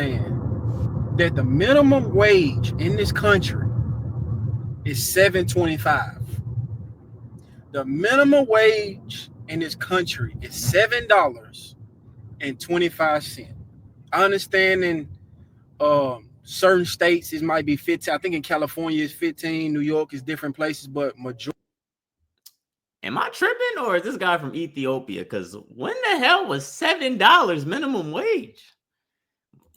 that the minimum wage in this country is $7.25. The minimum wage in this country is $7.25. I understand in certain states it might be 15. I think in California it's 15. New York is different places, but majority. Am I tripping, or is this guy from Ethiopia? Because when the hell was $7 minimum wage?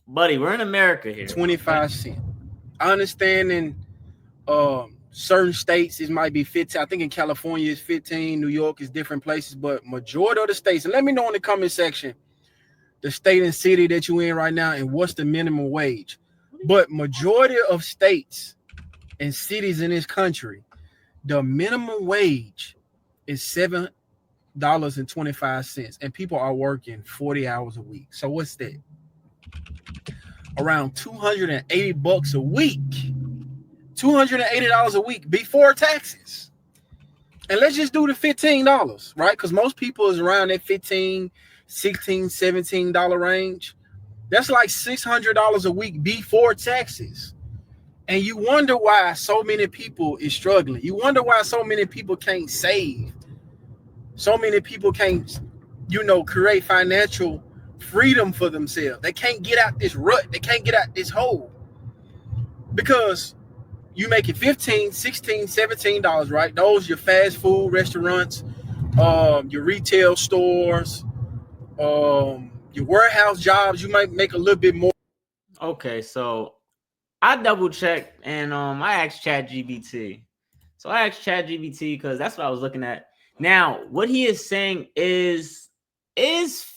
Buddy, we're in America here. 25 cents. I understand in certain states it might be 15. I think in California it's 15. New York is different places, but majority of the states. And let me know in the comment section the state and city that you're in right now and what's the minimum wage. But majority of states and cities in this country, the minimum wage is $7.25, and people are working 40 hours a week. So what's that? Around $280 a week. $280 a week before taxes. And let's just do the $15, right? Because most people is around that $15, $16, $17 range. That's like $600 a week before taxes. And you wonder why so many people is struggling. You wonder why so many people can't save. So many people can't, create financial freedom for themselves. They can't get out this rut. They can't get out this hole. Because you make it $15, $16, $17, right? Those your fast food restaurants, your retail stores, your warehouse jobs. You might make a little bit more. Okay, so I double checked and I asked ChatGPT. So I asked ChatGPT because that's what I was looking at. Now, what he is saying is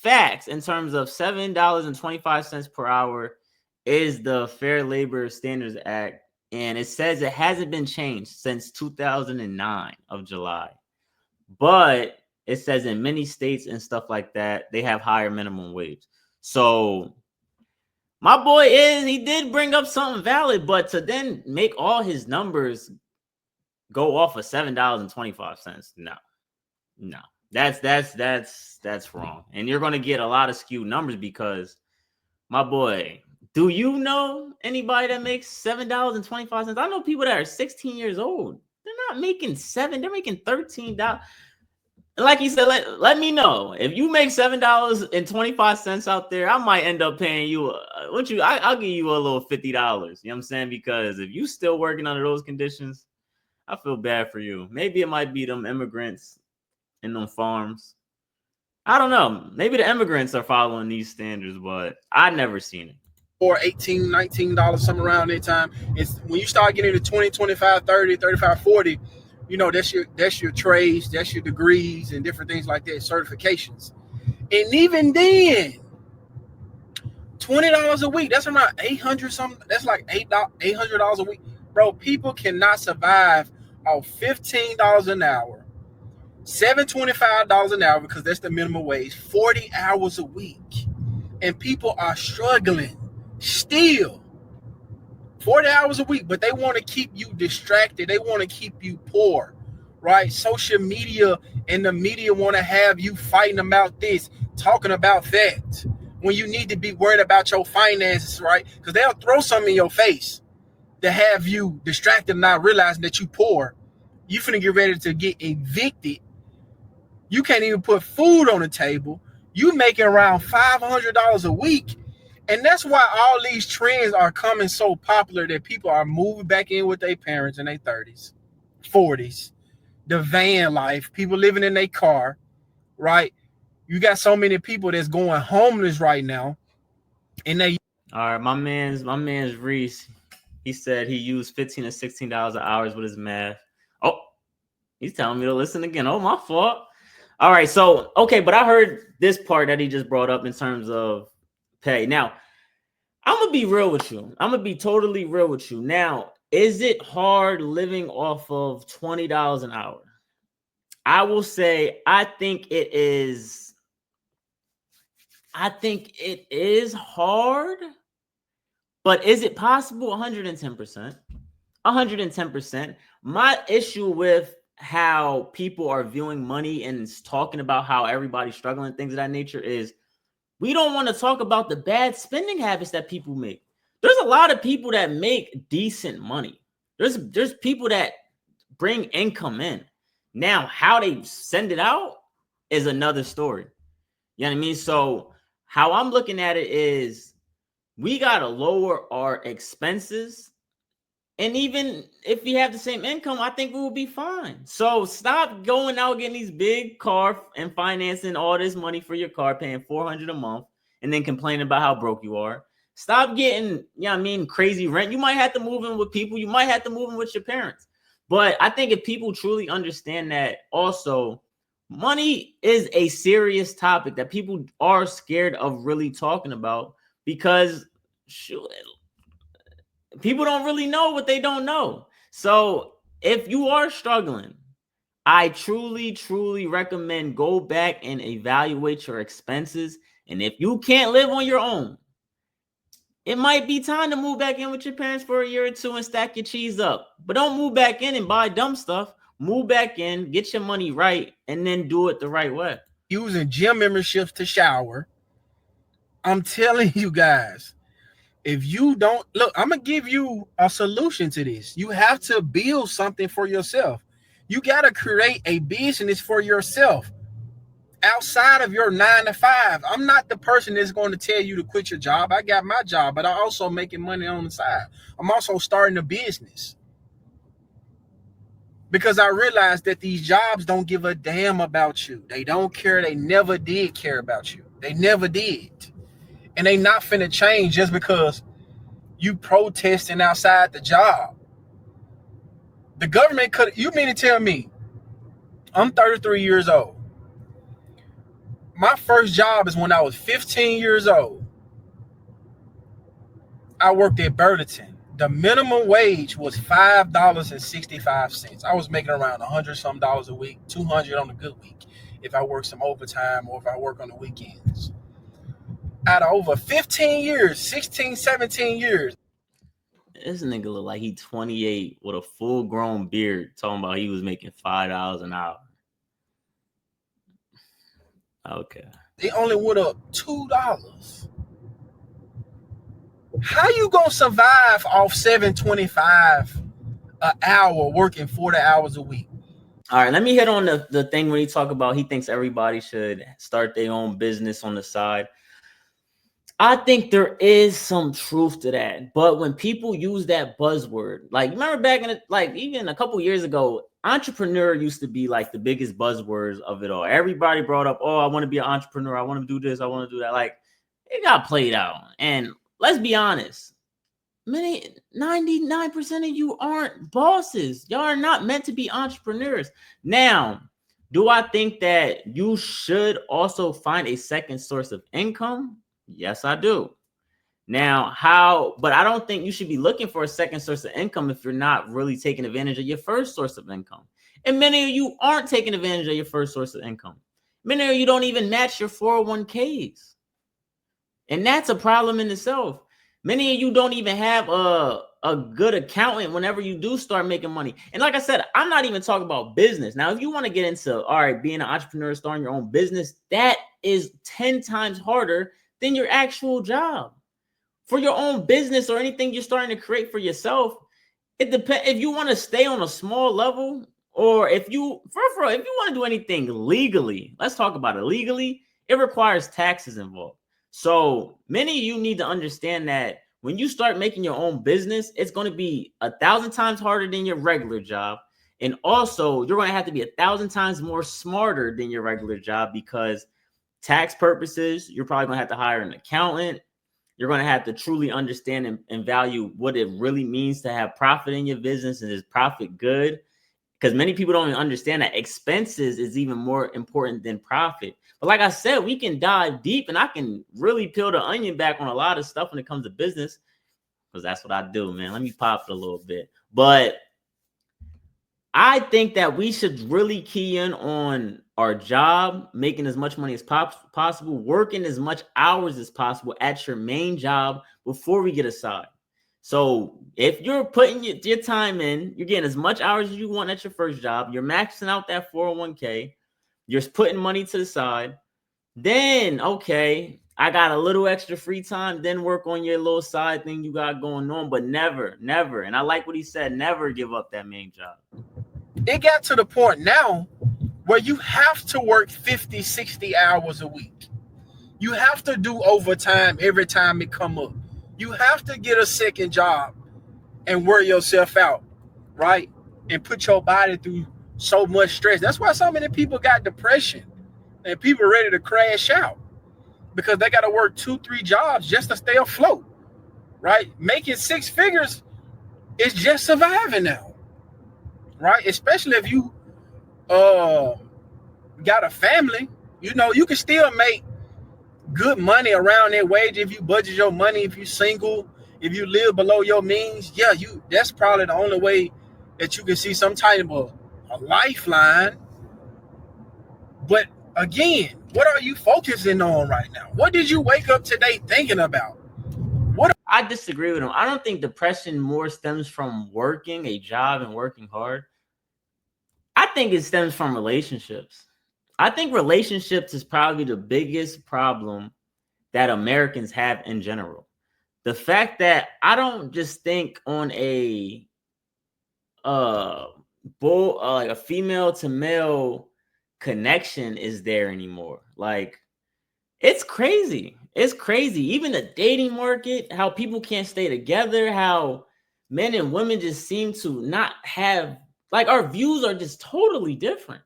facts in terms of $7.25 per hour is the Fair Labor Standards Act. And it says it hasn't been changed since 2009 of July. But it says in many states and stuff like that, they have higher minimum wage. So my boy he did bring up something valid, but to then make all his numbers go off of $7.25, no. That's wrong. And you're going to get a lot of skewed numbers because, my boy, do you know anybody that makes $7.25? I know people that are 16 years old. They're not making $7. They're making $13. And like he said, let me know. If you make $7.25 out there, I might end up paying you. I'll give you a little $50. You know what I'm saying? Because if you still working under those conditions, I feel bad for you. Maybe it might be them immigrants in them farms. I don't know. Maybe the immigrants are following these standards, but I've never seen it. Or $18, $19, something around that time. It's when you start getting to 20, 25, 30, 35, 40, that's your trades, that's your degrees and different things like that, certifications. And even then, $20 a week, that's around 800 something. That's like $800 a week. Bro, people cannot survive off $15 an hour, $7.25 an hour, because that's the minimum wage, 40 hours a week. And people are struggling still 40 hours a week, but they want to keep you distracted. They want to keep you poor, right? Social media and the media want to have you fighting about this, talking about that, when you need to be worried about your finances, right? Because they'll throw something in your face to have you distracted and not realizing that you poor. You finna get ready to get evicted. You can't even put food on the table. You making around $500 a week. And that's why all these trends are coming so popular that people are moving back in with their parents in their 30s, 40s. The van life, people living in their car, right? You got so many people that's going homeless right now. And they all right, my man's Reese. He said he used $15 to $16 an hour with his math. Oh, he's telling me to listen again. Oh, my fault. All right, so okay, but I heard this part that he just brought up in terms of pay. Now, I'm gonna be real with you. I'm gonna be totally real with you. Now, is it hard living off of $20 an hour? I will say I think it is. I think it is hard, but is it possible? 110%. 110%. My issue with how people are viewing money and talking about how everybody's struggling, things of that nature, is we don't want to talk about the bad spending habits that people make. There's a lot of people that make decent money. There's people that bring income in. Now, how they send it out is another story. You know what I mean? So how I'm looking at it is we got to lower our expenses. And even if we have the same income, I think we will be fine. So stop going out getting these big car and financing all this money for your car, paying $400 a month, and then complaining about how broke you are. Stop getting, you know what I mean, crazy rent. You might have to move in with people. You might have to move in with your parents. But I think if people truly understand that also, money is a serious topic that people are scared of really talking about because shoot, people don't really know what they don't know. So if you are struggling, I truly recommend go back and evaluate your expenses. And if you can't live on your own, it might be time to move back in with your parents for a year or two and stack your cheese up. But don't move back in and buy dumb stuff. Move back in, get your money right, and then do it the right way. Using gym memberships to shower. I'm telling you guys, if you don't look, I'm gonna give you a solution to this. You have to build something for yourself. You gotta create a business for yourself outside of your 9 to 5. I'm not the person that's going to tell you to quit your job. I got my job, but I'm also making money on the side. I'm also starting a business because I realized that these jobs don't give a damn about you. They don't care. They never did care about you. They never did. And they not finna change just because you protesting outside the job. The government could, you mean to tell me, I'm 33 years old. My first job is when I was 15 years old. I worked at Burlington. The minimum wage was $5.65. I was making around $100 a week, $200 on a good week if I work some overtime or if I work on the weekends. Out of over 15 years, 16, 17 years. This nigga look like he 28 with a full-grown beard talking about he was making $5 an hour. Okay. They only went up $2. How you gonna survive off $7.25 an hour working 40 hours a week? All right, let me hit on the thing when he talk about he thinks everybody should start their own business on the side. I think there is some truth to that. But when people use that buzzword, like remember back in even a couple years ago, entrepreneur used to be like the biggest buzzwords of it all. Everybody brought up, oh, I want to be an entrepreneur. I want to do this. I want to do that. Like it got played out. And let's be honest, 99% of you aren't bosses. Y'all are not meant to be entrepreneurs. Now, do I think that you should also find a second source of income? Yes, I do. Now, but I don't think you should be looking for a second source of income if you're not really taking advantage of your first source of income. And many of you aren't taking advantage of your first source of income. Many of you don't even match your 401ks. And that's a problem in itself. Many of you don't even have a good accountant whenever you do start making money. And like I said, I'm not even talking about business. Now, if you want to get into, all right, being an entrepreneur, starting your own business, that is 10 times harder than your actual job. For your own business or anything you're starting to create for yourself, it depends if you want to stay on a small level or if you want to do anything legally. Let's talk about it legally. It requires taxes involved. So many of you need to understand that when you start making your own business, it's going to be 1,000 times harder than your regular job. And also you're going to have to be 1,000 times more smarter than your regular job because tax purposes, you're probably going to have to hire an accountant. You're going to have to truly understand and value what it really means to have profit in your business. And is profit good? Because many people don't even understand that expenses is even more important than profit. But like I said, we can dive deep and I can really peel the onion back on a lot of stuff when it comes to business because that's what I do, man. Let me pop it a little bit. But I think that we should really key in on our job, making as much money as possible, working as much hours as possible at your main job before we get a side. So if you're putting your time in, you're getting as much hours as you want at your first job, you're maxing out that 401k, you're putting money to the side, then, okay, I got a little extra free time, then work on your little side thing you got going on, but never, never. And I like what he said, never give up that main job. It got to the point now where you have to work 50, 60 hours a week. You have to do overtime every time it come up. You have to get a second job and wear yourself out, right? And put your body through so much stress. That's why so many people got depression and people ready to crash out because they got to work 2, 3 jobs just to stay afloat, right? Making six figures is just surviving now, right? Especially if you uh got a family, you can still make good money around that wage if you budget your money. If you single, if you live below your means, yeah, that's probably the only way that you can see some type of a lifeline. But again, what are you focusing on right now? What did you wake up today thinking about? I disagree with him. I don't think depression more stems from working a job and working hard. I think it stems from relationships. I think relationships is probably the biggest problem that Americans have in general. The fact that I don't just think on a like a female to male connection is there anymore. Like, it's crazy. It's crazy. Even the dating market, how people can't stay together, how men and women just seem to not have, like, our views are just totally different.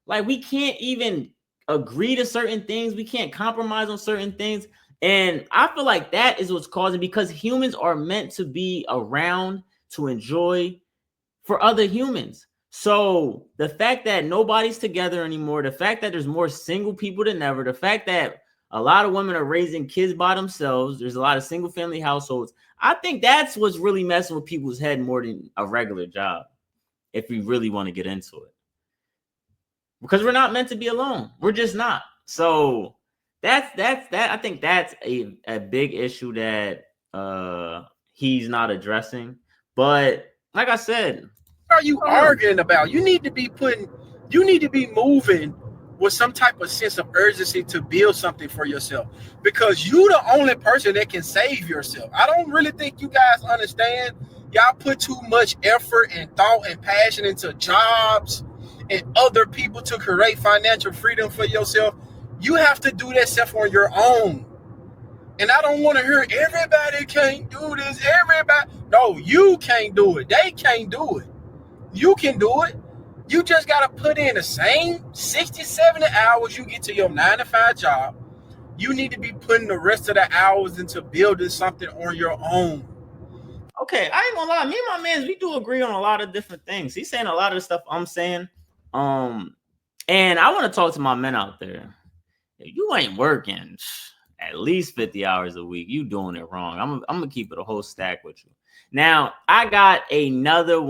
Like, we can't even agree to certain things. We can't compromise on certain things. And I feel like that is what's causing, because humans are meant to be around to enjoy for other humans. So the fact that nobody's together anymore, the fact that there's more single people than ever, the fact that a lot of women are raising kids by themselves, there's a lot of single family households. I think that's what's really messing with people's head more than a regular job, if we really want to get into it. Because we're not meant to be alone. We're just not. So that's I think that's a big issue that he's not addressing. But like I said, What are you arguing about? You need to be moving with some type of sense of urgency to build something for yourself, because you the only person that can save yourself. I don't really think you guys understand. Y'all put too much effort and thought and passion into jobs and other people to create financial freedom for yourself. You have to do that stuff on your own. And I don't want to hear everybody can't do this. Everybody, no, you can't do it. They can't do it. You can do it. You just got to put in the same 60, 70 hours you get to your 9 to 5 job. You need to be putting the rest of the hours into building something on your own. Okay, I ain't gonna lie. Me and my mans, we do agree on a lot of different things. He's saying a lot of the stuff I'm saying. And I want to talk to my men out there. If you ain't working at least 50 hours a week, you doing it wrong. I'm gonna keep it a whole stack with you. Now, I got another